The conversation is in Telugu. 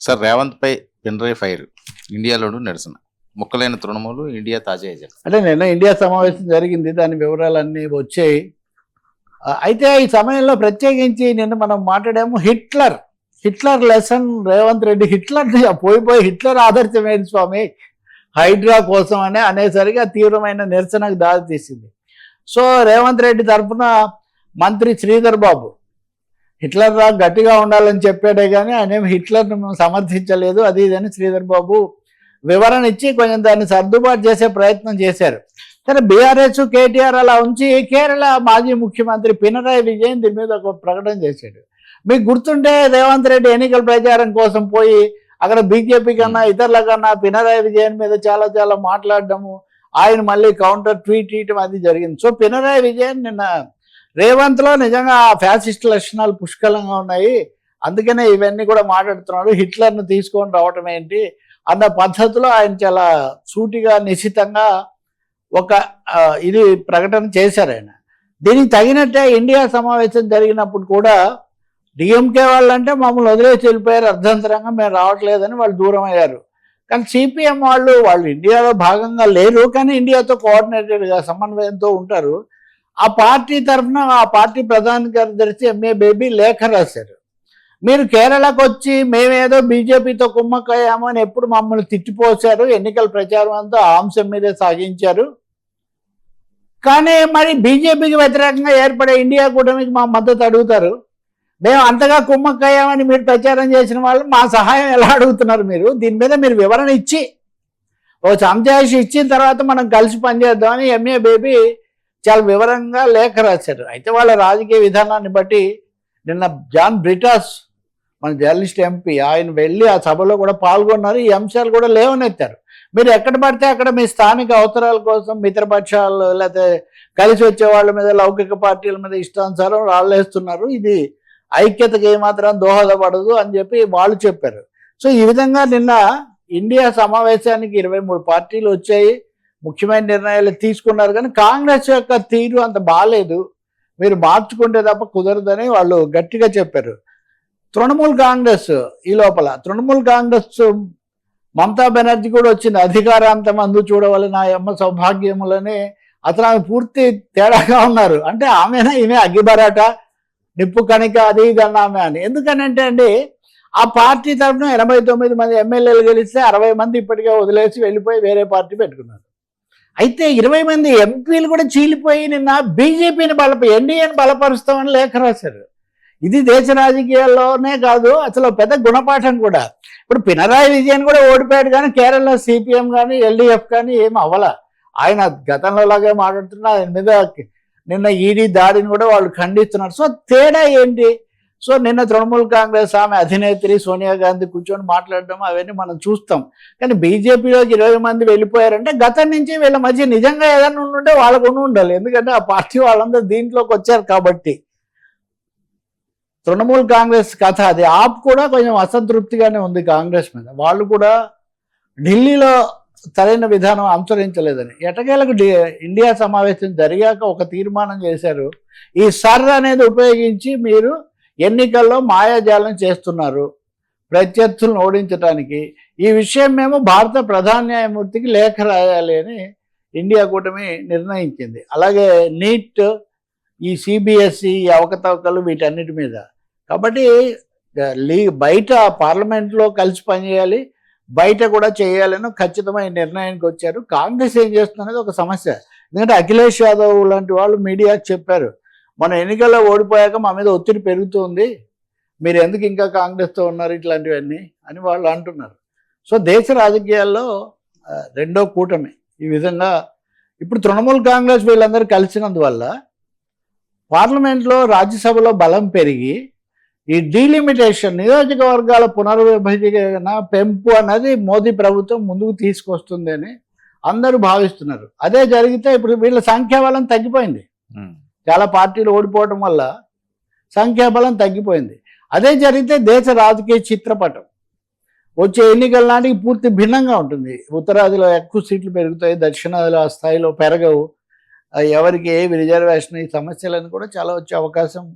సార్ రేవంత్ పై పినరై ఫైర్ ఇండియాలోనూ నిరసన ముక్కలైన తృణమూలు ఇండియా తాజా ఏజెంట్. అంటే నిన్న ఇండియా సమావేశం జరిగింది, దాని వివరాలన్నీ వచ్చాయి. అయితే ఈ సమయంలో ప్రత్యేకించి నిన్న మనం మాట్లాడాము Hitler lesson. Revanth Reddy Hitler పోయి హిట్లర్ ఆదర్శమైంది స్వామి హైడ్రా కోసం అనేసరికి తీవ్రమైన నిరసనకు దారితీసింది. సో రేవంత్ రెడ్డి తరఫున మంత్రి శ్రీధర్ బాబు హిట్లర్ గట్టిగా ఉండాలని చెప్పాడే కానీ ఆయన హిట్లర్ను సమర్థించలేదు, అది ఇదని శ్రీధర్ బాబు వివరణ ఇచ్చి కొంచెం దాన్ని సర్దుబాటు చేసే ప్రయత్నం చేశారు. కానీ బీఆర్ఎస్ కేటీఆర్ అలా ఉంచి కేరళ మాజీ ముఖ్యమంత్రి పినరాయి విజయన్ దీని మీద ఒక ప్రకటన చేశాడు. మీకు గుర్తుంటే రేవంత్ రెడ్డి ఎన్నికల ప్రచారం కోసం పోయి అక్కడ బీజేపీ కన్నా ఇతరుల కన్నా పినరాయి విజయన్ మీద చాలా మాట్లాడడము, ఆయన మళ్ళీ కౌంటర్ ట్వీట్ చేయటం అది జరిగింది. సో పినరాయి విజయన్ నిన్న రేవంత్లో నిజంగా ఫ్యాసిస్ట్ లక్షణాలు పుష్కలంగా ఉన్నాయి, అందుకనే ఇవన్నీ కూడా మాట్లాడుతున్నాడు, హిట్లర్ను తీసుకొని రావటం ఏంటి అన్న పద్ధతిలో ఆయన చాలా సూటిగా నిశితంగా ఒక ఇది ప్రకటన చేశారు ఆయన. దీనికి తగినట్టే ఇండియా సమావేశం జరిగినప్పుడు కూడా డిఎంకే వాళ్ళంటే మమ్మల్ని వదిలేసి వెళ్ళిపోయారు, అర్ధంతరంగా మేము రావట్లేదని వాళ్ళు దూరం అయ్యారు. కానీ సిపిఎం వాళ్ళు ఇండియాలో భాగంగా లేరు, కానీ ఇండియాతో కోఆర్డినేటెడ్గా సమన్వయంతో ఉంటారు. ఆ పార్టీ తరఫున ఆ పార్టీ ప్రధాన కార్యదర్శి ఎంఏ బేబీ లేఖ రాశారు. మీరు కేరళకు వచ్చి మేమేదో బీజేపీతో కుమ్మక్కయ్యాము అని ఎప్పుడు మమ్మల్ని తిట్టిపోశారు, ఎన్నికల ప్రచారం అంతా ఆ అంశం మీదే సాగించారు. కానీ మరి బీజేపీకి వ్యతిరేకంగా ఏర్పడే ఇండియా కూటమికి మా మద్దతు అడుగుతారు. మేము అంతగా కుమ్మక్కయ్యామని మీరు ప్రచారం చేసిన వాళ్ళు మా సహాయం ఎలా అడుగుతున్నారు? మీరు దీని మీద మీరు వివరణ ఇచ్చి ఓ సంజాయిషి ఇచ్చిన తర్వాత మనం కలిసి పనిచేద్దామని ఎంఏ బేబీ చాలా వివరంగా లేఖ రాశారు. అయితే వాళ్ళ రాజకీయ విధానాన్ని బట్టి నిన్న జాన్ బ్రిటాస్ మన జర్నలిస్ట్ ఎంపీ ఆయన వెళ్ళి ఆ సభలో కూడా పాల్గొన్నారు, ఈ అంశాలు కూడా లేవనెత్తారు. మీరు ఎక్కడ పడితే అక్కడ మీ స్థానిక అవసరాల కోసం మిత్రపక్షాలు లేకపోతే కలిసి వచ్చే వాళ్ళ మీద లౌకిక పార్టీల మీద ఇష్టానుసారం రాళ్ళేస్తున్నారు, ఇది ఐక్యతకి ఏమాత్రం దోహదపడదు అని చెప్పి వాళ్ళు చెప్పారు. సో ఈ విధంగా నిన్న ఇండియా సమావేశానికి 23 పార్టీలు వచ్చాయి, ముఖ్యమైన నిర్ణయాలు తీసుకున్నారు. కానీ కాంగ్రెస్ యొక్క తీరు అంత బాగాలేదు, మీరు మార్చుకుంటే తప్ప కుదరదని వాళ్ళు గట్టిగా చెప్పారు. తృణమూల్ కాంగ్రెస్ ఈ లోపల తృణమూల్ కాంగ్రెస్ మమతా బెనర్జీ కూడా వచ్చింది, అధికారాంతం అందు చూడవలన అమ్మ సౌభాగ్యములని అతను ఆమె పూర్తి తేడాగా ఉన్నారు. అంటే ఆమెనా ఈమె అగ్గిబరాట నిప్పు కణిక అది ఇది అన్న ఆమె అని. ఎందుకనంటే అండి ఆ పార్టీ తరఫున 89 మంది ఎమ్మెల్యేలు గెలిస్తే 60 మంది ఇప్పటికే వదిలేసి వెళ్ళిపోయి వేరే పార్టీ పెట్టుకున్నారు. అయితే 20 మంది ఎంపీలు కూడా చీలిపోయి నిన్న బీజేపీని ఎన్డీఏని బలపరుస్తామని లేఖ రాశారు. ఇది దేశ రాజకీయాల్లోనే కాదు అసలు పెద్ద గుణపాఠం కూడా. ఇప్పుడు పినరాయి విజయన్ కూడా ఓడిపోయాడు, కానీ కేరళ సిపిఎం కానీ ఎల్డీఎఫ్ కానీ ఏమి అవ్వాల. ఆయన గతంలో లాగే మాట్లాడుతున్నా, ఆయన మీద నిన్న ఈడీ దాడిని కూడా వాళ్ళు ఖండిస్తున్నారు. సో తేడా ఏంటి? సో నిన్న తృణమూల్ కాంగ్రెస్ ఆమె అధినేత్రి సోనియా గాంధీ కూర్చొని మాట్లాడడం అవన్నీ మనం చూస్తాం. కానీ బీజేపీలోకి 20 మంది వెళ్ళిపోయారంటే గతం నుంచి వీళ్ళ మధ్య నిజంగా ఏదైనా ఉంటే వాళ్ళకు ఉండాలి, ఎందుకంటే ఆ పార్టీ వాళ్ళందరూ దీంట్లోకి వచ్చారు కాబట్టి. తృణమూల్ కాంగ్రెస్ కథ అది ఆప్ కూడా కొంచెం అసంతృప్తిగానే ఉంది కాంగ్రెస్ మీద. వాళ్ళు కూడా ఢిల్లీలో సరైన విధానం అనుసరించలేదని ఎటకేలకు ఇండియా సమావేశం జరిగాక ఒక తీర్మానం చేశారు, ఈ సర్ అనేది ఉపయోగించి మీరు ఎన్నికల్లో మాయాజాలం చేస్తున్నారు ప్రత్యర్థులను ఓడించడానికి, ఈ విషయం మేము భారత ప్రధాన న్యాయమూర్తికి లేఖ రాయాలి అని ఇండియా కూటమి నిర్ణయించింది. అలాగే నీట్, ఈ సిబిఎస్ఈ అవకతవకలు వీటన్నిటి మీద. కాబట్టి బయట పార్లమెంట్లో కలిసి పనిచేయాలి, బయట కూడా చేయాలని ఖచ్చితమైన నిర్ణయానికి వచ్చారు. కాంగ్రెస్ ఏం చేస్తున్నది ఒక సమస్య, ఎందుకంటే అఖిలేష్ యాదవ్ లాంటి వాళ్ళు మీడియాకి చెప్పారు, మన ఎన్నికల్లో ఓడిపోయాక మా మీద ఒత్తిడి పెరుగుతుంది, మీరు ఎందుకు ఇంకా కాంగ్రెస్తో ఉన్నారు ఇట్లాంటివన్నీ అని వాళ్ళు అంటున్నారు. సో దేశ రాజకీయాల్లో రెండో కూటమి ఈ విధంగా. ఇప్పుడు తృణమూల్ కాంగ్రెస్ వీళ్ళందరూ కలిసినందువల్ల పార్లమెంట్లో రాజ్యసభలో బలం పెరిగి ఈ డీలిమిటేషన్ నియోజకవర్గాల పునర్విభజన పెంపు అన్నది మోదీ ప్రభుత్వం ముందుకు తీసుకొస్తుంది అని అందరూ భావిస్తున్నారు. అదే జరిగితే ఇప్పుడు వీళ్ళ సంఖ్యాబలం తగ్గిపోయింది, చాలా పార్టీలు ఓడిపోవడం వల్ల సంఖ్యాబలం తగ్గిపోయింది. అదే జరిగితే దేశ రాజకీయ చిత్రపటం వచ్చే ఎన్నికల నాటికి పూర్తి భిన్నంగా ఉంటుంది. ఉత్తరాదిలో ఎక్కువ సీట్లు పెరుగుతాయి, దక్షిణాదిలో ఆ స్థాయిలో పెరగవు, ఎవరికి ఏ రిజర్వేషన్, ఈ సమస్యలను కూడా చాలా వచ్చే అవకాశం